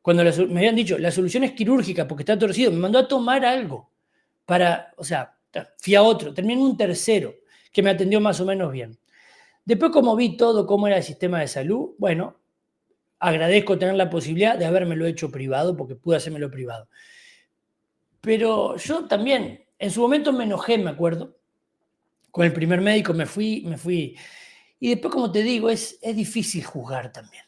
Cuando me habían dicho, la solución es quirúrgica porque está torcido, me mandó a tomar algo. O sea, fui a otro, terminé en un tercero que me atendió más o menos bien. Después, como vi todo, cómo era el sistema de salud, bueno, agradezco tener la posibilidad de habérmelo hecho privado porque pude hacérmelo privado. Pero yo también, en su momento me enojé, me acuerdo. Con el primer médico me fui. Y después, como te digo, es difícil juzgar también.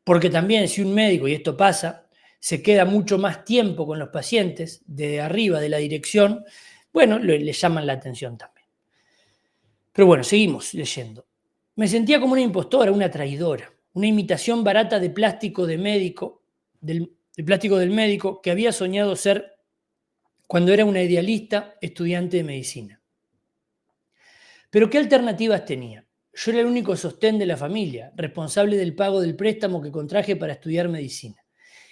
Porque también si un médico, y esto pasa, se queda mucho más tiempo con los pacientes de arriba de la dirección, bueno, le llaman la atención también. Pero bueno, seguimos leyendo. Me sentía como una impostora, una traidora, una imitación barata de plástico de médico, de plástico del médico que había soñado ser cuando era una idealista estudiante de medicina. Pero ¿qué alternativas tenía? Yo era el único sostén de la familia, responsable del pago del préstamo que contraje para estudiar medicina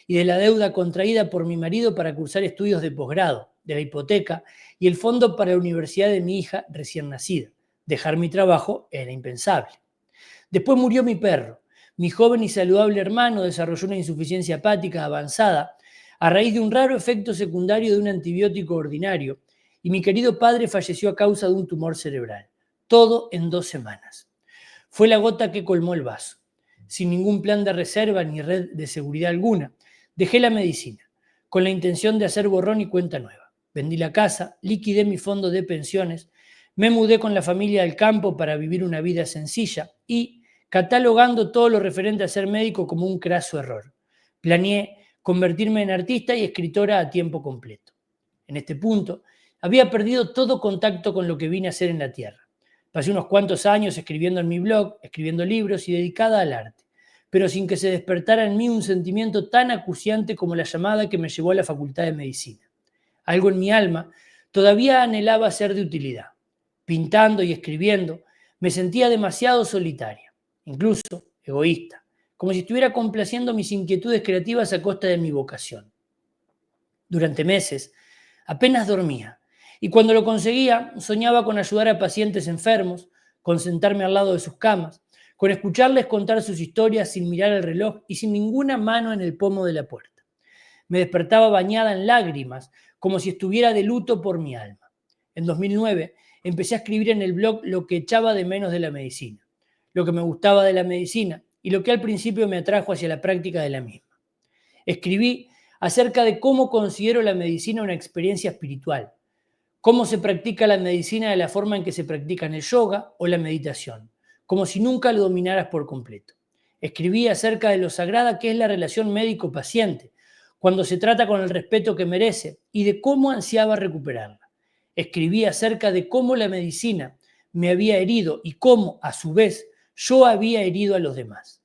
y de la deuda contraída por mi marido para cursar estudios de posgrado, de la hipoteca y el fondo para la universidad de mi hija recién nacida. Dejar mi trabajo era impensable. Después murió mi perro. Mi joven y saludable hermano desarrolló una insuficiencia hepática avanzada a raíz de un raro efecto secundario de un antibiótico ordinario y mi querido padre falleció a causa de un tumor cerebral. Todo en 2 semanas. Fue la gota que colmó el vaso. Sin ningún plan de reserva ni red de seguridad alguna, dejé la medicina, con la intención de hacer borrón y cuenta nueva. Vendí la casa, liquidé mi fondo de pensiones, me mudé con la familia al campo para vivir una vida sencilla y, catalogando todo lo referente a ser médico como un craso error, planeé convertirme en artista y escritora a tiempo completo. En este punto, había perdido todo contacto con lo que vine a hacer en la tierra. Pasé unos cuantos años escribiendo en mi blog, escribiendo libros y dedicada al arte, pero sin que se despertara en mí un sentimiento tan acuciante como la llamada que me llevó a la Facultad de Medicina. Algo en mi alma todavía anhelaba ser de utilidad. Pintando y escribiendo, me sentía demasiado solitaria, incluso egoísta, como si estuviera complaciendo mis inquietudes creativas a costa de mi vocación. Durante meses, apenas dormía, y cuando lo conseguía, soñaba con ayudar a pacientes enfermos, con sentarme al lado de sus camas, con escucharles contar sus historias sin mirar el reloj y sin ninguna mano en el pomo de la puerta. Me despertaba bañada en lágrimas, como si estuviera de luto por mi alma. En 2009 empecé a escribir en el blog lo que echaba de menos de la medicina, lo que me gustaba de la medicina y lo que al principio me atrajo hacia la práctica de la misma. Escribí acerca de cómo considero la medicina una experiencia espiritual, cómo se practica la medicina de la forma en que se practican el yoga o la meditación, como si nunca lo dominaras por completo. Escribí acerca de lo sagrada que es la relación médico-paciente, cuando se trata con el respeto que merece y de cómo ansiaba recuperarla. Escribí acerca de cómo la medicina me había herido y cómo, a su vez, yo había herido a los demás.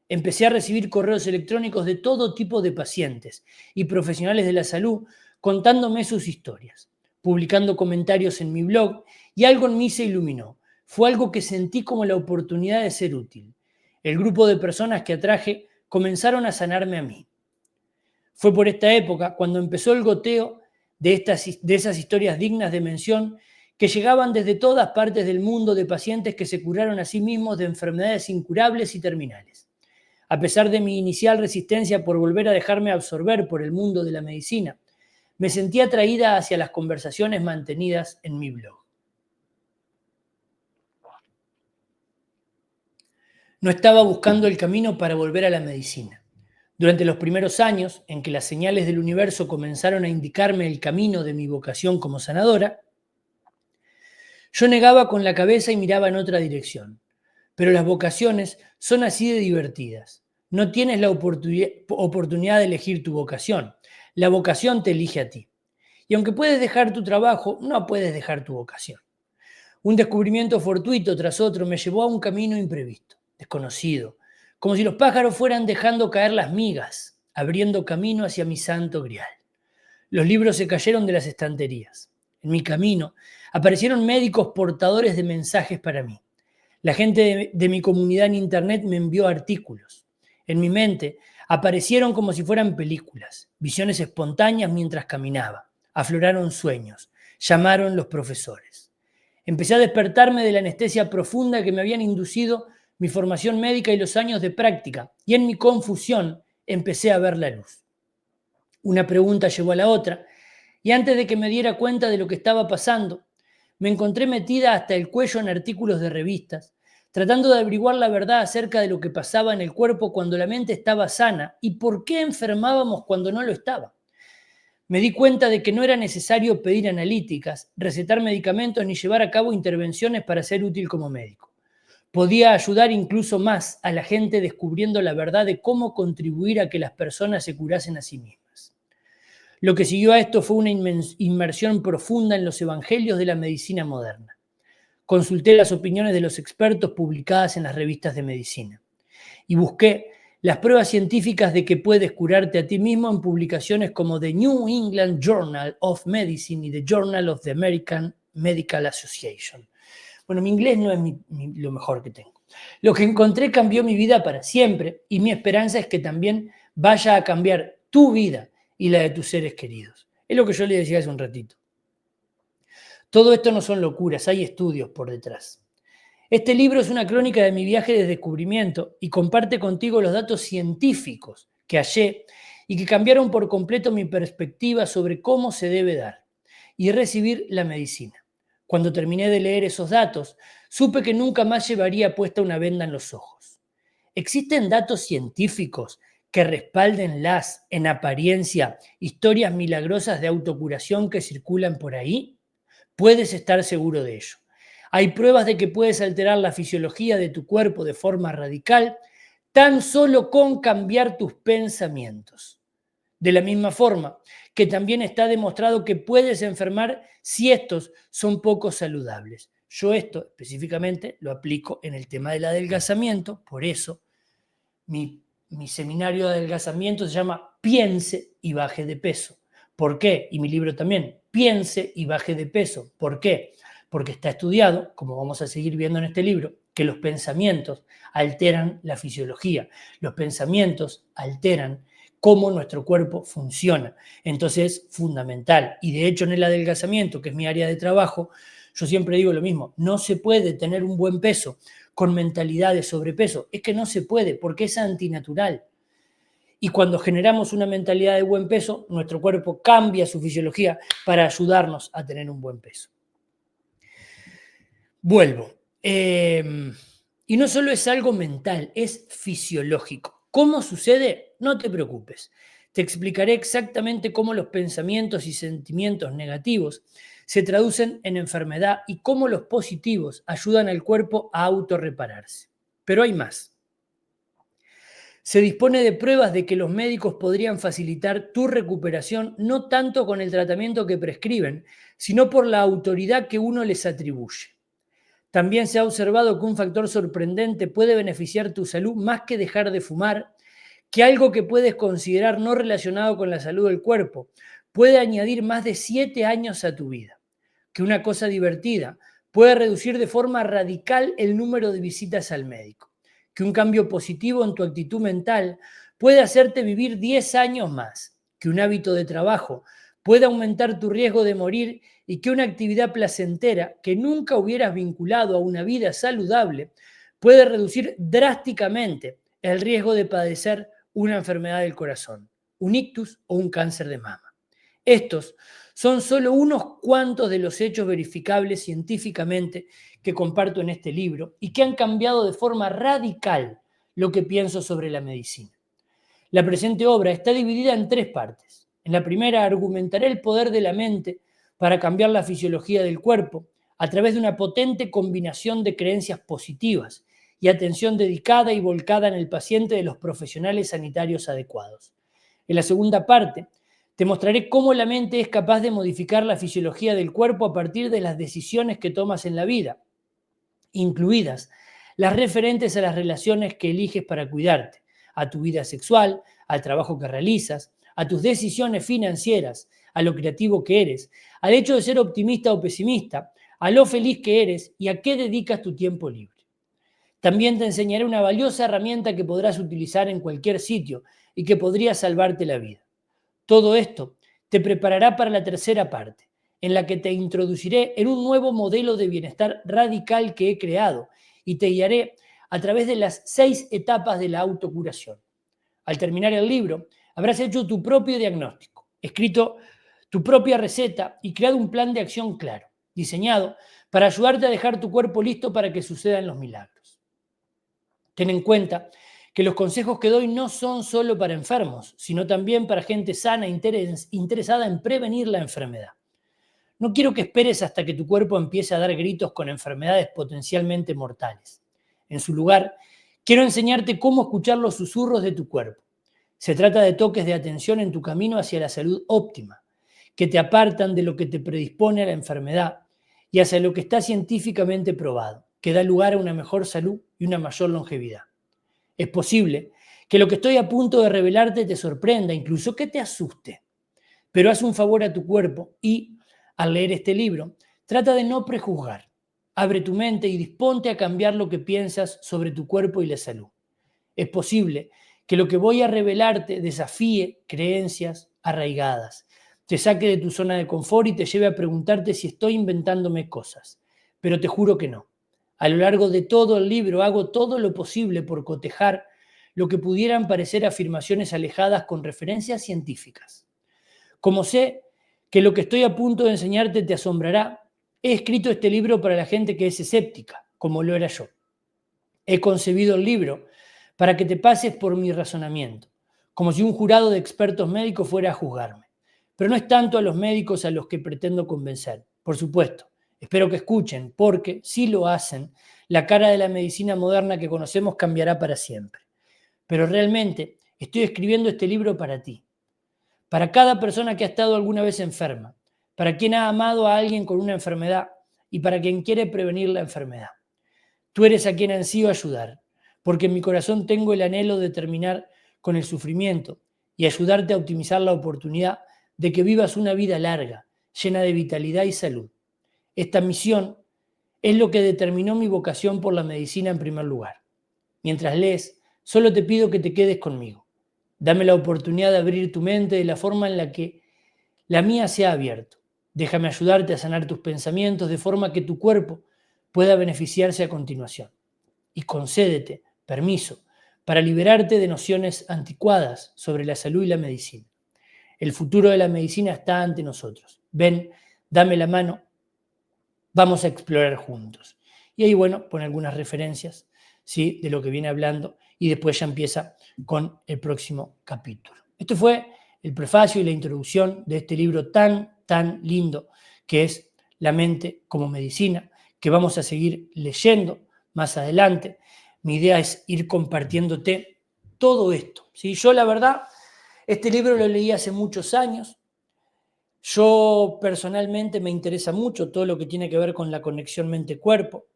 Empecé a recibir correos electrónicos de todo tipo de pacientes y profesionales de la salud contándome sus historias, publicando comentarios en mi blog y algo en mí se iluminó. Fue algo que sentí como la oportunidad de ser útil. El grupo de personas que atraje comenzaron a sanarme a mí. Fue por esta época cuando empezó el goteo de esas historias dignas de mención que llegaban desde todas partes del mundo de pacientes que se curaron a sí mismos de enfermedades incurables y terminales. A pesar de mi inicial resistencia por volver a dejarme absorber por el mundo de la medicina, me sentí atraída hacia las conversaciones mantenidas en mi blog. No estaba buscando el camino para volver a la medicina. Durante los primeros años en que las señales del universo comenzaron a indicarme el camino de mi vocación como sanadora, Yo negaba con la cabeza y miraba en otra dirección. Pero las vocaciones son así de divertidas. No tienes la oportunidad de elegir tu vocación. La vocación te elige a ti. Y aunque puedes dejar tu trabajo, no puedes dejar tu vocación. Un descubrimiento fortuito tras otro me llevó a un camino imprevisto, desconocido, como si los pájaros fueran dejando caer las migas, abriendo camino hacia mi santo grial. Los libros se cayeron de las estanterías. En mi camino aparecieron médicos portadores de mensajes para mí. La gente de mi comunidad en Internet me envió artículos. En mi mente aparecieron como si fueran películas, visiones espontáneas mientras caminaba. Afloraron sueños, llamaron los profesores. Empecé a despertarme de la anestesia profunda que me habían inducido mi formación médica y los años de práctica, y en mi confusión empecé a ver la luz. Una pregunta llevó a la otra, y antes de que me diera cuenta de lo que estaba pasando, me encontré metida hasta el cuello en artículos de revistas, tratando de averiguar la verdad acerca de lo que pasaba en el cuerpo cuando la mente estaba sana y por qué enfermábamos cuando no lo estaba. Me di cuenta de que no era necesario pedir analíticas, recetar medicamentos ni llevar a cabo intervenciones para ser útil como médico. Podía ayudar incluso más a la gente descubriendo la verdad de cómo contribuir a que las personas se curasen a sí mismas. Lo que siguió a esto fue una inmersión profunda en los evangelios de la medicina moderna. Consulté las opiniones de los expertos publicadas en las revistas de medicina y busqué las pruebas científicas de que puedes curarte a ti mismo en publicaciones como The New England Journal of Medicine y The Journal of the American Medical Association. Bueno, mi inglés no es lo mejor que tengo. Lo que encontré cambió mi vida para siempre y mi esperanza es que también vaya a cambiar tu vida y la de tus seres queridos. Es lo que yo le decía hace un ratito. Todo esto no son locuras, hay estudios por detrás. Este libro es una crónica de mi viaje de descubrimiento y comparte contigo los datos científicos que hallé y que cambiaron por completo mi perspectiva sobre cómo se debe dar y recibir la medicina. Cuando terminé de leer esos datos, supe que nunca más llevaría puesta una venda en los ojos. ¿Existen datos científicos que respalden las, en apariencia, historias milagrosas de autocuración que circulan por ahí? Puedes estar seguro de ello. Hay pruebas de que puedes alterar la fisiología de tu cuerpo de forma radical tan solo con cambiar tus pensamientos. De la misma forma que también está demostrado que puedes enfermar si estos son poco saludables. Yo esto específicamente lo aplico en el tema del adelgazamiento, por eso mi seminario de adelgazamiento se llama Piense y baje de peso. ¿Por qué? Y mi libro también, Piense y baje de peso. ¿Por qué? Porque está estudiado, como vamos a seguir viendo en este libro, que los pensamientos alteran la fisiología. Los pensamientos alteran cómo nuestro cuerpo funciona. Entonces es fundamental. Y de hecho en el adelgazamiento, que es mi área de trabajo, yo siempre digo lo mismo, no se puede tener un buen peso con mentalidad de sobrepeso. Es que no se puede porque es antinatural. Y cuando generamos una mentalidad de buen peso, nuestro cuerpo cambia su fisiología para ayudarnos a tener un buen peso. Vuelvo. Y no solo es algo mental, es fisiológico. ¿Cómo sucede? No te preocupes. Te explicaré exactamente cómo los pensamientos y sentimientos negativos se traducen en enfermedad y cómo los positivos ayudan al cuerpo a autorrepararse. Pero hay más. Se dispone de pruebas de que los médicos podrían facilitar tu recuperación no tanto con el tratamiento que prescriben, sino por la autoridad que uno les atribuye. También se ha observado que un factor sorprendente puede beneficiar tu salud más que dejar de fumar, que algo que puedes considerar no relacionado con la salud del cuerpo puede añadir más de 7 años a tu vida, que una cosa divertida puede reducir de forma radical el número de visitas al médico, que un cambio positivo en tu actitud mental puede hacerte vivir 10 años más, que un hábito de trabajo puede aumentar tu riesgo de morir y que una actividad placentera que nunca hubieras vinculado a una vida saludable puede reducir drásticamente el riesgo de padecer una enfermedad del corazón, un ictus o un cáncer de mama. Estos son solo unos cuantos de los hechos verificables científicamente que comparto en este libro y que han cambiado de forma radical lo que pienso sobre la medicina. La presente obra está dividida en 3 partes. En la primera argumentaré el poder de la mente para cambiar la fisiología del cuerpo, a través de una potente combinación de creencias positivas y atención dedicada y volcada en el paciente de los profesionales sanitarios adecuados. En la segunda parte, te mostraré cómo la mente es capaz de modificar la fisiología del cuerpo a partir de las decisiones que tomas en la vida, incluidas las referentes a las relaciones que eliges para cuidarte, a tu vida sexual, al trabajo que realizas, a tus decisiones financieras, a lo creativo que eres, al hecho de ser optimista o pesimista, a lo feliz que eres y a qué dedicas tu tiempo libre. También te enseñaré una valiosa herramienta que podrás utilizar en cualquier sitio y que podría salvarte la vida. Todo esto te preparará para la tercera parte, en la que te introduciré en un nuevo modelo de bienestar radical que he creado y te guiaré a través de las 6 etapas de la autocuración. Al terminar el libro, habrás hecho tu propio diagnóstico, escrito tu propia receta y creado un plan de acción claro, diseñado para ayudarte a dejar tu cuerpo listo para que sucedan los milagros. Ten en cuenta que los consejos que doy no son solo para enfermos, sino también para gente sana e interesada en prevenir la enfermedad. No quiero que esperes hasta que tu cuerpo empiece a dar gritos con enfermedades potencialmente mortales. En su lugar, quiero enseñarte cómo escuchar los susurros de tu cuerpo. Se trata de toques de atención en tu camino hacia la salud óptima, que te apartan de lo que te predispone a la enfermedad y hacia lo que está científicamente probado, que da lugar a una mejor salud y una mayor longevidad. Es posible que lo que estoy a punto de revelarte te sorprenda, incluso que te asuste, pero haz un favor a tu cuerpo y, al leer este libro, trata de no prejuzgar. Abre tu mente y disponte a cambiar lo que piensas sobre tu cuerpo y la salud. Es posible que lo que voy a revelarte desafíe creencias arraigadas, te saque de tu zona de confort y te lleve a preguntarte si estoy inventándome cosas. Pero te juro que no. A lo largo de todo el libro hago todo lo posible por cotejar lo que pudieran parecer afirmaciones alejadas con referencias científicas. Como sé que lo que estoy a punto de enseñarte te asombrará, he escrito este libro para la gente que es escéptica, como lo era yo. He concebido el libro para que te pases por mi razonamiento, como si un jurado de expertos médicos fuera a juzgarme. Pero no es tanto a los médicos a los que pretendo convencer, por supuesto. Espero que escuchen, porque si lo hacen, la cara de la medicina moderna que conocemos cambiará para siempre. Pero realmente estoy escribiendo este libro para ti, para cada persona que ha estado alguna vez enferma, para quien ha amado a alguien con una enfermedad y para quien quiere prevenir la enfermedad. Tú eres a quien ansío ayudar, porque en mi corazón tengo el anhelo de terminar con el sufrimiento y ayudarte a optimizar la oportunidad de que vivas una vida larga, llena de vitalidad y salud. Esta misión es lo que determinó mi vocación por la medicina en primer lugar. Mientras lees, solo te pido que te quedes conmigo. Dame la oportunidad de abrir tu mente de la forma en la que la mía se ha abierto. Déjame ayudarte a sanar tus pensamientos de forma que tu cuerpo pueda beneficiarse a continuación. Y concédete permiso para liberarte de nociones anticuadas sobre la salud y la medicina. El futuro de la medicina está ante nosotros. Ven, dame la mano, vamos a explorar juntos. Y ahí, bueno, pone algunas referencias, ¿sí?, de lo que viene hablando y después ya empieza con el próximo capítulo. Esto fue el prefacio y la introducción de este libro tan lindo que es La mente como medicina, que vamos a seguir leyendo más adelante. Mi idea es ir compartiéndote todo esto, ¿sí? Yo, la verdad, este libro lo leí hace muchos años. Yo personalmente me interesa mucho todo lo que tiene que ver con la conexión mente-cuerpo.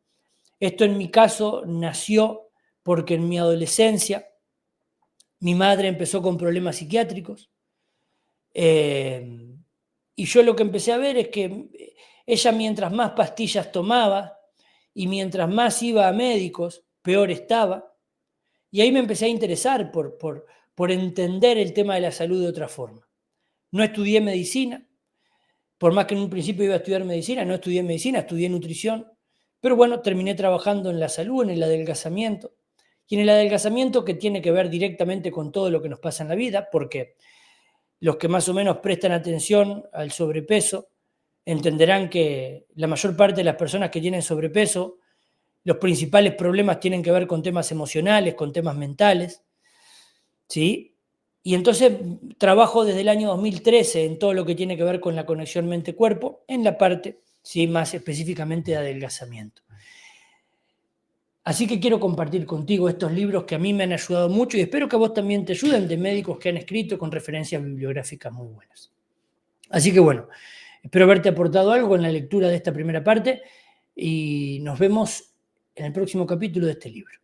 Esto en mi caso nació porque en mi adolescencia mi madre empezó con problemas psiquiátricos. Y yo lo que empecé a ver es que ella, mientras más pastillas tomaba y mientras más iba a médicos, peor estaba. Y ahí me empecé a interesar por entender el tema de la salud de otra forma. No estudié medicina, por más que en un principio iba a estudiar medicina, no estudié medicina, estudié nutrición. Pero bueno, terminé trabajando en la salud, en el adelgazamiento. Y en el adelgazamiento, que tiene que ver directamente con todo lo que nos pasa en la vida, porque los que más o menos prestan atención al sobrepeso entenderán que la mayor parte de las personas que tienen sobrepeso, los principales problemas tienen que ver con temas emocionales, con temas mentales, ¿sí? Y entonces trabajo desde el año 2013 en todo lo que tiene que ver con la conexión mente-cuerpo, en la parte ¿sí? Más específicamente de adelgazamiento. Así que quiero compartir contigo estos libros que a mí me han ayudado mucho y espero que a vos también te ayuden, de médicos que han escrito con referencias bibliográficas muy buenas. Así que bueno, espero haberte aportado algo en la lectura de esta primera parte y nos vemos en el próximo capítulo de este libro.